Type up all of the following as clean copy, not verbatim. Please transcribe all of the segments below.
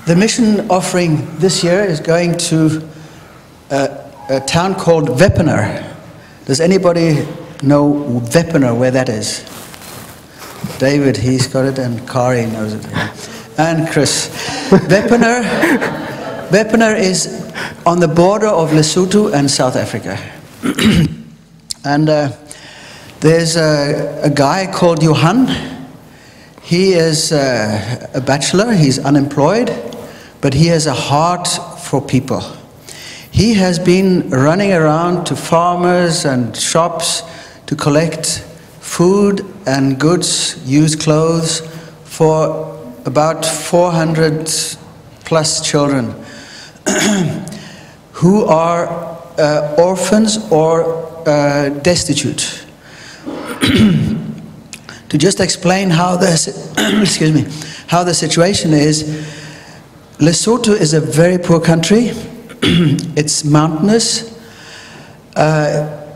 The mission offering this year is going to a town called Wepener. Does anybody know Wepener, where that is? David, he's got it, and Kari knows it. And Chris. Wepener is on the border of Lesotho and South Africa. And there's a guy called Johan. He is a bachelor, he's unemployed, but he has a heart for people. He has been running around to farmers and shops to collect food and goods, used clothes, for about 400 plus children who are orphans or destitute. To just explain how this, excuse me, how the situation is, Lesotho is a very poor country. It's mountainous.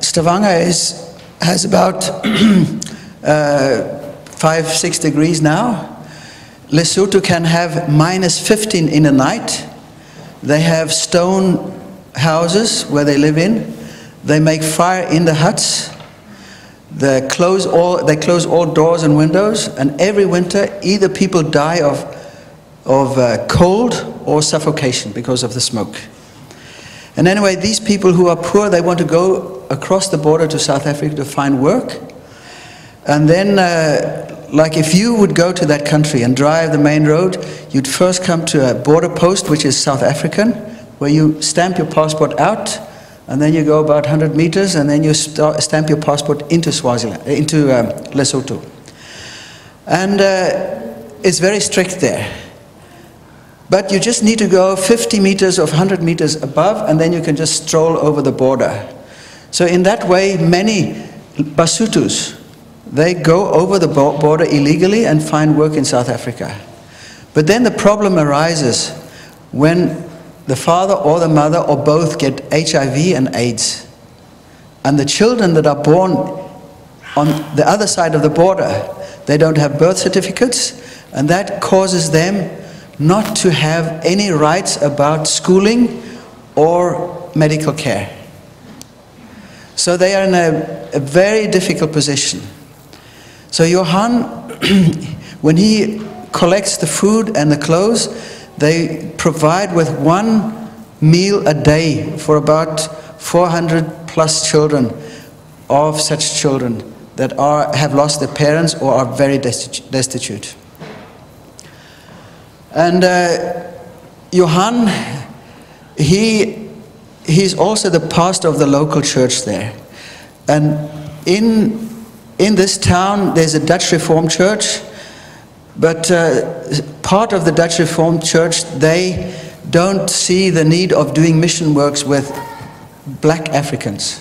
Stavanger has about 5-6 degrees now. Lesotho can have -15 in a night. They have stone houses where they live in. They make fire in the huts. They close all doors and windows, and every winter either people die of cold or suffocation because of the smoke. And anyway, these people who are poor, they want to go across the border to South Africa to find work. And then, like if you would go to that country and drive the main road, you'd first come to a border post, which is South African, where you stamp your passport out, and then you go about 100 meters, and then you stamp your passport into Lesotho. And it's very strict there. But you just need to go 50 meters or 100 meters above, and then you can just stroll over the border. So in that way, many Basutus, they go over the border illegally and find work in South Africa. But then the problem arises when the father or the mother or both get HIV and AIDS. And the children that are born on the other side of the border, they don't have birth certificates, and that causes them not to have any rights about schooling or medical care. So they are in a very difficult position. So Johan, when he collects the food and the clothes, they provide with 1 meal a day for about 400 plus children, of such children that have lost their parents or are very destitute. And Johan, he's also the pastor of the local church there. And in this town, there's a Dutch Reformed church, but part of the Dutch Reformed church, they don't see the need of doing mission works with black Africans,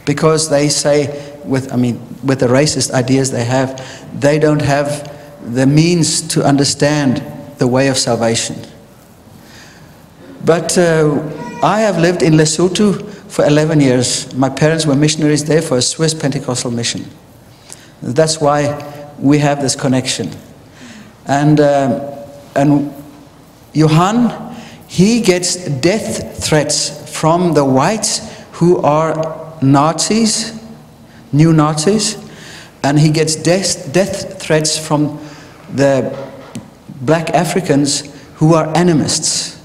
because they say, with the racist ideas they have, they don't have the means to understand the way of salvation. But I have lived in Lesotho for 11 years. My parents were missionaries there for a Swiss Pentecostal mission. That's why we have this connection. And Johan, he gets death threats from the whites who are Nazis, new Nazis, and he gets death threats from the black Africans who are animists.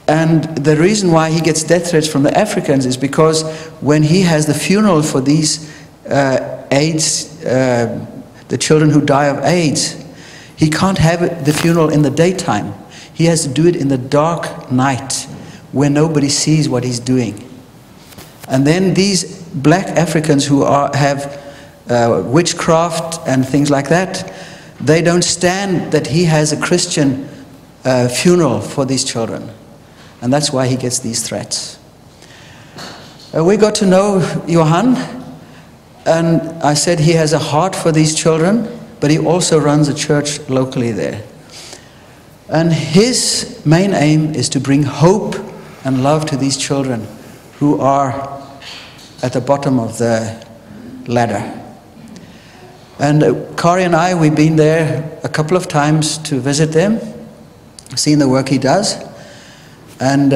And the reason why he gets death threats from the Africans is because when he has the funeral for these AIDS, the children who die of AIDS, he can't have the funeral in the daytime. He has to do it in the dark night where nobody sees what he's doing. And then these black Africans who have witchcraft and things like that, they don't stand that he has a Christian funeral for these children. And that's why he gets these threats. We got to know Johan, and I said he has a heart for these children, but he also runs a church locally there. And his main aim is to bring hope and love to these children who are at the bottom of the ladder. And Kari and I, we've been there a couple of times to visit them. seen the work he does, and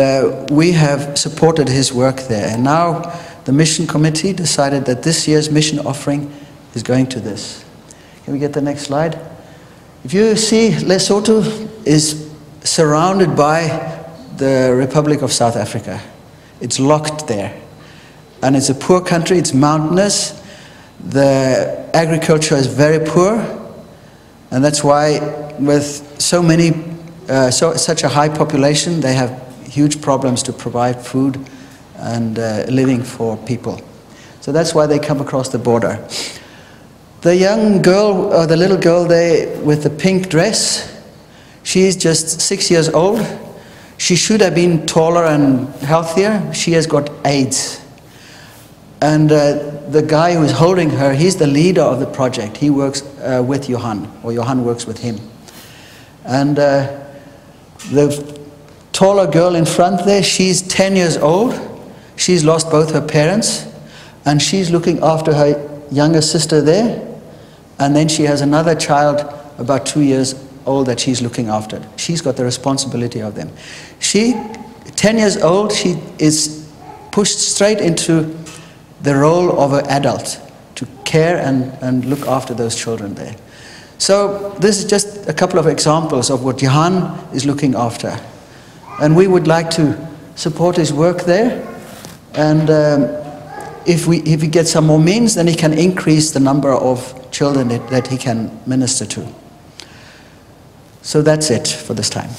we have supported his work there. And now the mission committee decided that this year's mission offering is going to this. Can we get the next slide? If you see, Lesotho is surrounded by the Republic of South Africa. It's locked there. And it's a poor country, it's mountainous. The agriculture is very poor. And that's why with so many, such a high population, they have huge problems to provide food and living for people. So that's why they come across the border. The young girl, or the little girl there with the pink dress, she's just 6 years old. She should have been taller and healthier. She has got AIDS. And the guy who's holding her, he's the leader of the project. He works with Johan, or Johan works with him. And the taller girl in front there, she's 10 years old. She's lost both her parents, and she's looking after her younger sister there. And then she has another child about 2 years old that she's looking after. She's got the responsibility of them. She, 10 years old, she is pushed straight into the role of an adult to care and look after those children there. So this is just a couple of examples of what Johan is looking after. And we would like to support his work there. And if he gets some more means, then he can increase the number of children that he can minister to. So that's it for this time.